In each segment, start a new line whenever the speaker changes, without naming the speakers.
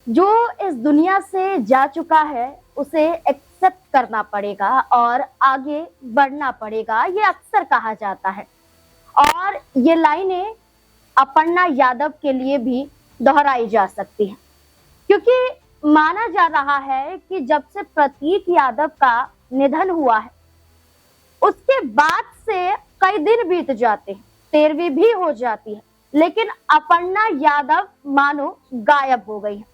जो इस दुनिया से जा चुका है उसे एक्सेप्ट करना पड़ेगा और आगे बढ़ना पड़ेगा, ये अक्सर कहा जाता है। और ये लाइनें अपर्णा यादव के लिए भी दोहराई जा सकती है, क्योंकि माना जा रहा है कि जब से प्रतीक यादव का निधन हुआ है उसके बाद से कई दिन बीत जाते हैं, 13वीं भी हो जाती है, लेकिन अपर्णा यादव मानो गायब हो गई है।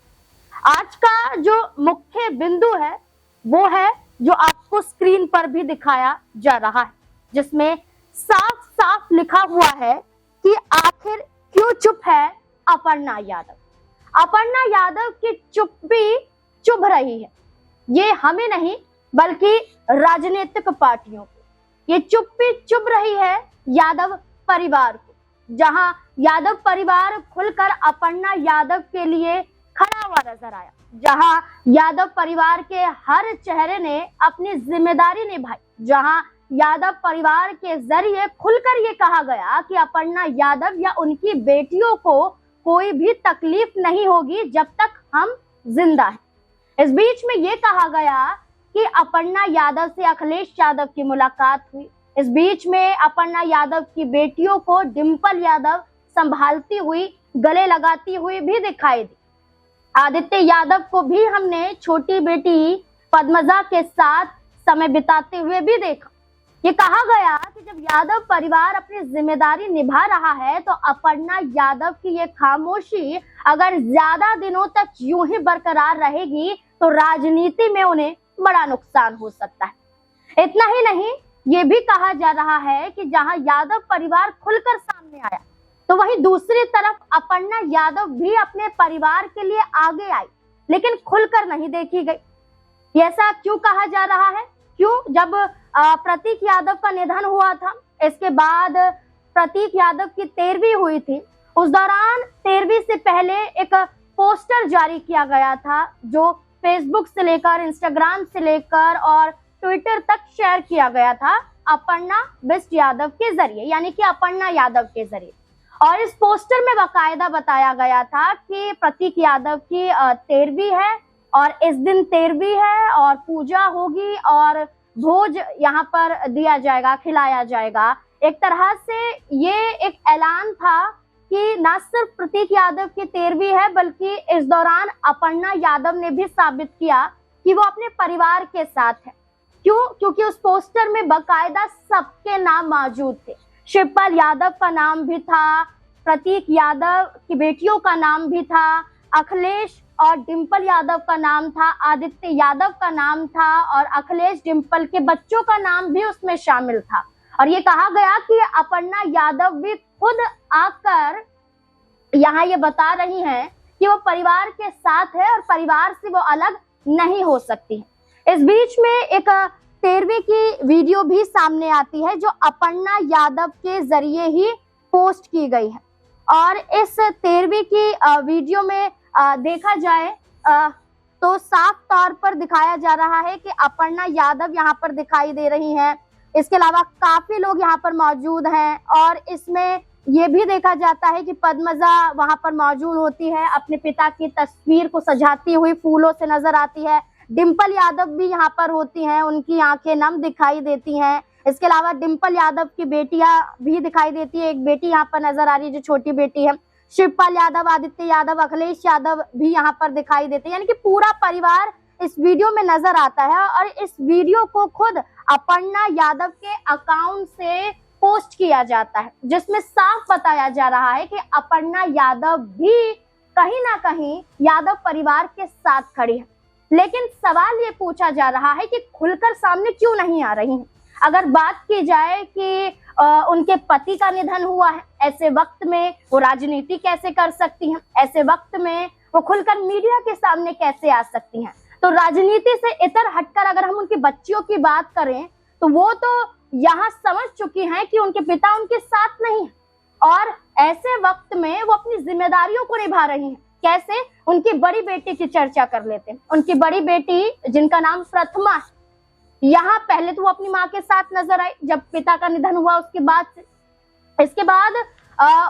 आज का जो मुख्य बिंदु है वो है जो आपको स्क्रीन पर भी दिखाया जा रहा है, जिसमें साफ साफ लिखा हुआ है कि आखिर क्यों चुप है अपर्णा यादव। अपर्णा यादव की चुप्पी चुभ रही है, ये हमें नहीं बल्कि राजनीतिक पार्टियों को। ये चुप्पी चुभ रही है यादव परिवार को, जहां यादव परिवार खुलकर अपर्णा यादव के लिए खड़ा हुआ नजर आया, जहां यादव परिवार के हर चेहरे ने अपनी जिम्मेदारी निभाई, जहां यादव परिवार के जरिए खुलकर ये कहा गया कि अपर्णा यादव या उनकी बेटियों को कोई भी तकलीफ नहीं होगी जब तक हम जिंदा हैं। इस बीच में ये कहा गया कि अपर्णा यादव से अखिलेश यादव की मुलाकात हुई। इस बीच में अपर्णा यादव की बेटियों को डिंपल यादव संभालती हुई, गले लगाती हुई भी दिखाई दी। आदित्य यादव को भी हमने छोटी बेटी पद्मजा के साथ समय बिताते हुए भी देखा। ये कहा गया कि जब यादव परिवार अपनी जिम्मेदारी निभा रहा है तो अपर्णा यादव की ये खामोशी अगर ज्यादा दिनों तक यूं ही बरकरार रहेगी तो राजनीति में उन्हें बड़ा नुकसान हो सकता है। इतना ही नहीं, ये भी कहा जा रहा है कि जहां यादव परिवार खुलकर सामने आया तो वहीं दूसरी तरफ अपर्णा यादव भी अपने परिवार के लिए आगे आई, लेकिन खुलकर नहीं देखी गई। ऐसा क्यों कहा जा रहा है? क्यों? जब प्रतीक यादव का निधन हुआ था, इसके बाद प्रतीक यादव की 13वीं हुई थी, उस दौरान 13वीं से पहले एक पोस्टर जारी किया गया था जो फेसबुक से लेकर इंस्टाग्राम से लेकर और ट्विटर तक शेयर किया गया था अपर्णा बिष्ट यादव के जरिए, यानी कि अपर्णा यादव के जरिए। और इस पोस्टर में बाकायदा बताया गया था कि प्रतीक यादव की 13वीं है और इस दिन 13वीं है और पूजा होगी और भोज यहाँ पर दिया जाएगा, खिलाया जाएगा। एक तरह से ये एक ऐलान था कि न सिर्फ प्रतीक यादव की 13वीं है बल्कि इस दौरान अपर्णा यादव ने भी साबित किया कि वो अपने परिवार के साथ है। क्यों? क्योंकि उस पोस्टर में बाकायदा सबके नाम मौजूद थे। शिवपाल यादव का नाम भी था, प्रतीक यादव की बेटियों का नाम भी था, अखिलेश और डिंपल यादव का नाम था, आदित्य यादव का नाम था और अखिलेश डिंपल के बच्चों का नाम भी उसमें शामिल था। और ये कहा गया कि अपर्णा यादव भी खुद आकर यहाँ ये बता रही हैं कि वो परिवार के साथ है और परिवार से वो अलग नहीं हो सकती है। इस बीच में एक 13वीं की वीडियो भी सामने आती है जो अपर्णा यादव के जरिए ही पोस्ट की गई है। और इस 13वीं की वीडियो में देखा जाए तो साफ तौर पर दिखाया जा रहा है कि अपर्णा यादव यहाँ पर दिखाई दे रही हैं। इसके अलावा काफी लोग यहाँ पर मौजूद हैं और इसमें ये भी देखा जाता है कि पद्मजा वहां पर मौजूद होती है, अपने पिता की तस्वीर को सजाती हुई फूलों से नजर आती है। डिंपल यादव भी यहाँ पर होती हैं, उनकी आंखें नम दिखाई देती हैं। इसके अलावा डिंपल यादव की बेटियां भी दिखाई देती है, एक बेटी यहाँ पर नजर आ रही है जो छोटी बेटी है। शिवपाल यादव, आदित्य यादव, अखिलेश यादव भी यहाँ पर दिखाई देते हैं, यानी कि पूरा परिवार इस वीडियो में नजर आता है। और इस वीडियो को खुद अपर्णा यादव के अकाउंट से पोस्ट किया जाता है, जिसमें साफ बताया जा रहा है कि अपर्णा यादव भी कहीं ना कहीं यादव परिवार के साथ खड़ी है। लेकिन सवाल ये पूछा जा रहा है कि खुलकर सामने क्यों नहीं आ रही हैं। अगर बात की जाए कि उनके पति का निधन हुआ है, ऐसे वक्त में वो राजनीति कैसे कर सकती हैं, ऐसे वक्त में वो खुलकर मीडिया के सामने कैसे आ सकती हैं। तो राजनीति से इतर हटकर अगर हम उनकी बच्चियों की बात करें तो वो तो यहाँ समझ चुकी हैं कि उनके पिता उनके साथ नहीं है और ऐसे वक्त में वो अपनी जिम्मेदारियों को निभा रही हैं। कैसे? उनकी बड़ी बेटी की चर्चा कर लेते हैं। उनकी बड़ी बेटी जिनका नाम प्रथमा है, यहाँ पहले तो वो अपनी माँ के साथ नजर आई जब पिता का निधन हुआ उसके बाद से। इसके बाद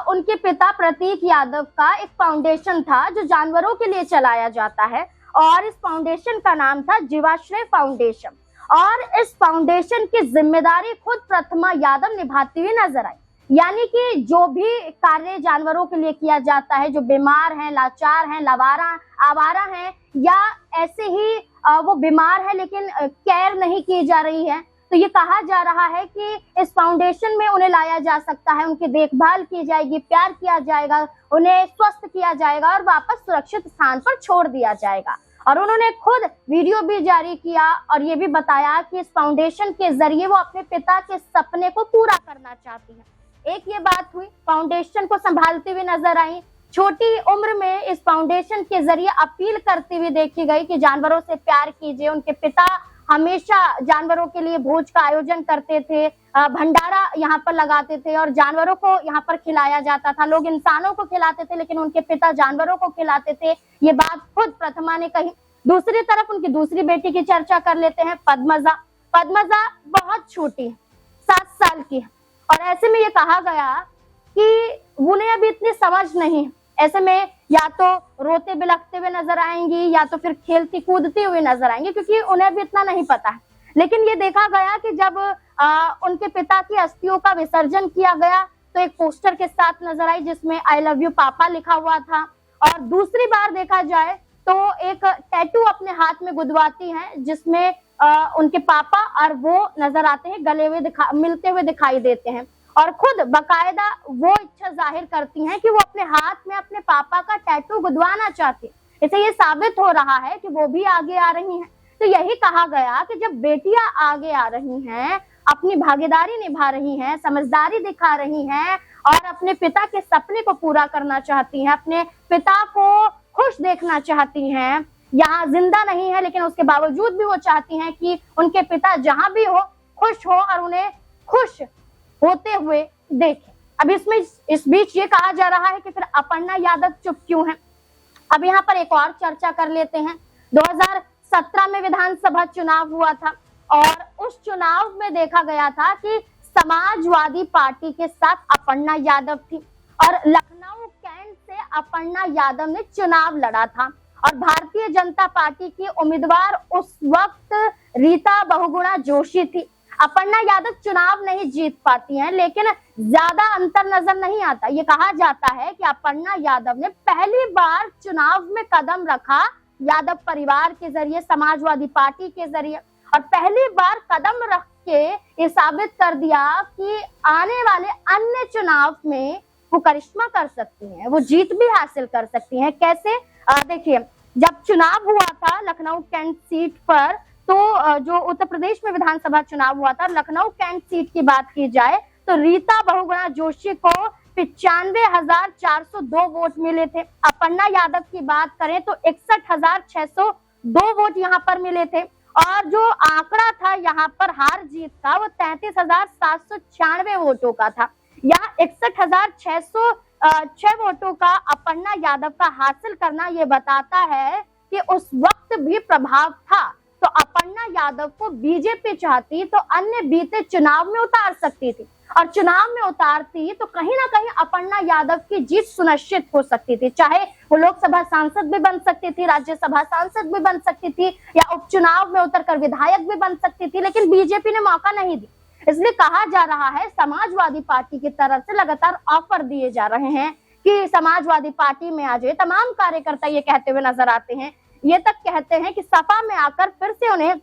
उनके पिता प्रतीक यादव का एक फाउंडेशन था जो जानवरों के लिए चलाया जाता है, और इस फाउंडेशन का नाम था जीवाश्रय फाउंडेशन। और इस फाउंडेशन की जिम्मेदारी खुद प्रतिमा यादव निभाती हुई नजर आई। यानी कि जो भी कार्य जानवरों के लिए किया जाता है, जो बीमार हैं, लाचार हैं, आवारा हैं, या ऐसे ही वो बीमार है लेकिन केयर नहीं की जा रही है, तो ये कहा जा रहा है कि इस फाउंडेशन में उन्हें लाया जा सकता है, उनकी देखभाल की जाएगी, प्यार किया जाएगा, उन्हें स्वस्थ किया जाएगा और वापस सुरक्षित स्थान पर छोड़ दिया जाएगा। और उन्होंने खुद वीडियो भी जारी किया और ये भी बताया कि इस फाउंडेशन के जरिए वो अपने पिता के सपने को पूरा करना चाहती है। एक ये बात हुई, फाउंडेशन को संभालती हुई नजर आई। छोटी उम्र में इस फाउंडेशन के जरिए अपील करती हुई देखी गई कि जानवरों से प्यार कीजिए। उनके पिता हमेशा जानवरों के लिए भोज का आयोजन करते थे, भंडारा यहाँ पर लगाते थे और जानवरों को यहाँ पर खिलाया जाता था। लोग इंसानों को खिलाते थे लेकिन उनके पिता जानवरों को खिलाते थे। ये बात खुद प्रतिमा ने कही। दूसरी तरफ उनकी दूसरी बेटी की चर्चा कर लेते हैं, पद्मजा। पद्मजा बहुत छोटी है, 7 साल की है, और ऐसे में ये कहा गया कि उन्हें अभी इतनी समझ नहीं, ऐसे में या तो रोते बिलखते हुए नजर आएंगी या तो फिर खेलती कूदती हुई नजर आएंगी, क्योंकि उन्हें भी इतना नहीं पता है। लेकिन ये देखा गया कि जब उनके पिता की अस्थियों का विसर्जन किया गया तो एक पोस्टर के साथ नजर आई जिसमें आई लव यू पापा लिखा हुआ था। और दूसरी बार देखा जाए तो एक टैटू अपने हाथ में गुदवाती हैं जिसमें उनके पापा और वो नजर आते हैं, गले हुए मिलते हुए दिखाई देते हैं, और खुद बकायदा वो इच्छा जाहिर करती हैं कि वो अपने हाथ में अपने पापा का टैटू गुदवाना चाहती है। इससे ये साबित हो रहा है कि वो भी आगे आ रही हैं। तो यही कहा गया कि जब बेटियां आगे आ रही हैं, अपनी भागीदारी निभा रही हैं, समझदारी दिखा रही हैं और अपने पिता के सपने को पूरा करना चाहती हैं, अपने पिता को खुश देखना चाहती हैं, यहाँ जिंदा नहीं है लेकिन उसके बावजूद भी वो चाहती हैं कि उनके पिता जहां भी हो खुश हो और उन्हें खुश होते हुए देखें। अब इसमें इस बीच ये कहा जा रहा है कि फिर अपर्णा यादव चुप क्यों है। अब यहाँ पर एक और चर्चा कर लेते हैं। 2017 में विधानसभा चुनाव हुआ था और उस चुनाव में देखा गया था कि समाजवादी पार्टी के साथ अपर्णा यादव थी और लखनऊ कैंट से अपर्णा यादव ने चुनाव लड़ा था और भारतीय जनता पार्टी की उम्मीदवार उस वक्त रीता बहुगुणा जोशी थी। अपर्णा यादव चुनाव नहीं जीत पाती हैं लेकिन ज्यादा अंतर नजर नहीं आता। ये कहा जाता है कि अपर्णा यादव ने पहली बार चुनाव में कदम रखा यादव परिवार के जरिए, समाजवादी पार्टी के जरिए, और पहली बार कदम रख के ये साबित कर दिया कि आने वाले अन्य चुनाव में वो करिश्मा कर सकती हैं, वो जीत भी हासिल कर सकती हैं। कैसे? देखिए, जब चुनाव हुआ था लखनऊ कैंट सीट पर, तो जो उत्तर प्रदेश में विधानसभा चुनाव हुआ था, लखनऊ कैंट सीट की बात की जाए तो रीता बहुगुणा जोशी को 95,402 वोट मिले थे। अपर्णा यादव की बात करें तो 61,602 वोट यहाँ पर मिले थे और जो आंकड़ा था यहाँ पर हार जीत का वो 33,796 वोटों का था। यहाँ 61,606 वोटों का अपर्णा यादव का हासिल करना ये बताता है कि उस वक्त भी प्रभाव था। तो अपर्णा यादव को बीजेपी चाहती तो अन्य बीते चुनाव में उतार सकती थी और चुनाव में उतारती तो कहीं ना कहीं अपर्णा यादव की जीत सुनिश्चित हो सकती थी। चाहे वो लोकसभा सांसद भी बन सकती थी, राज्यसभा सांसद भी बन सकती थी या उपचुनाव में उतरकर विधायक भी बन सकती थी, लेकिन बीजेपी ने मौका नहीं दी। इसलिए कहा जा रहा है समाजवादी पार्टी की तरफ से लगातार ऑफर दिए जा रहे हैं कि समाजवादी पार्टी में आ जाए। तमाम कार्यकर्ता ये कहते हुए नजर आते हैं, ये तक कहते हैं कि सपा में आकर फिर से उन्हें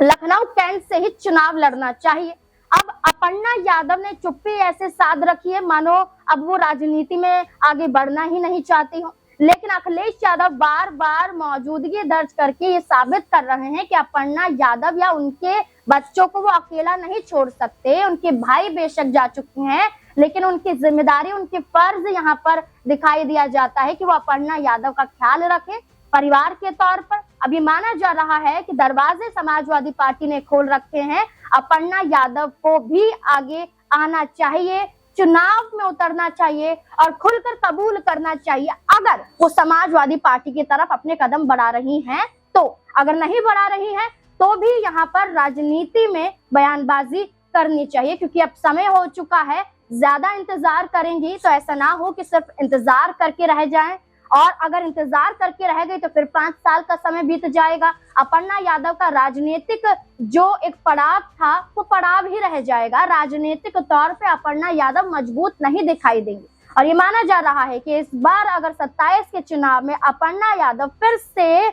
लखनऊ कैंट से ही चुनाव लड़ना चाहिए। अब अपर्णा यादव ने चुप्पी ऐसे साध रखी है मानो अब वो राजनीति में आगे बढ़ना ही नहीं चाहती हो, लेकिन अखिलेश यादव बार बार मौजूदगी दर्ज करके ये साबित कर रहे हैं कि अपर्णा यादव या उनके बच्चों को वो अकेला नहीं छोड़ सकते। उनके भाई बेशक जा चुके हैं लेकिन उनकी जिम्मेदारी, उनके फर्ज यहाँ पर दिखाई दिया जाता है कि वो अपर्णा यादव का ख्याल रखें परिवार के तौर पर। अभी माना जा रहा है कि दरवाजे समाजवादी पार्टी ने खोल रखे हैं, अपर्णा यादव को भी आगे आना चाहिए, चुनाव में उतरना चाहिए और खुलकर कबूल करना चाहिए अगर वो समाजवादी पार्टी की तरफ अपने कदम बढ़ा रही हैं। तो अगर नहीं बढ़ा रही हैं तो भी यहाँ पर राजनीति में बयानबाजी करनी चाहिए, क्योंकि अब समय हो चुका है ज्यादा इंतजार करेंगी तो ऐसा ना हो कि सिर्फ इंतजार करके रह जाएं, और अगर इंतजार करके रह गई तो फिर 5 साल का समय बीत जाएगा। अपर्णा यादव का राजनीतिक जो एक पड़ाव था वो पड़ाव ही रह जाएगा। राजनीतिक तौर पे अपर्णा यादव मजबूत नहीं दिखाई देंगी, और ये माना जा रहा है कि इस बार अगर 27 के चुनाव में अपर्णा यादव फिर से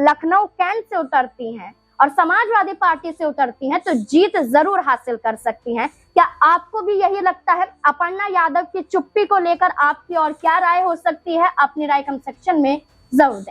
लखनऊ कैंट से उतरती हैं और समाजवादी पार्टी से उतरती हैं तो जीत जरूर हासिल कर सकती हैं। क्या आपको भी यही लगता है? अपर्णा यादव की चुप्पी को लेकर आपकी और क्या राय हो सकती है? अपनी राय कमेंट सेक्शन में जरूर दें।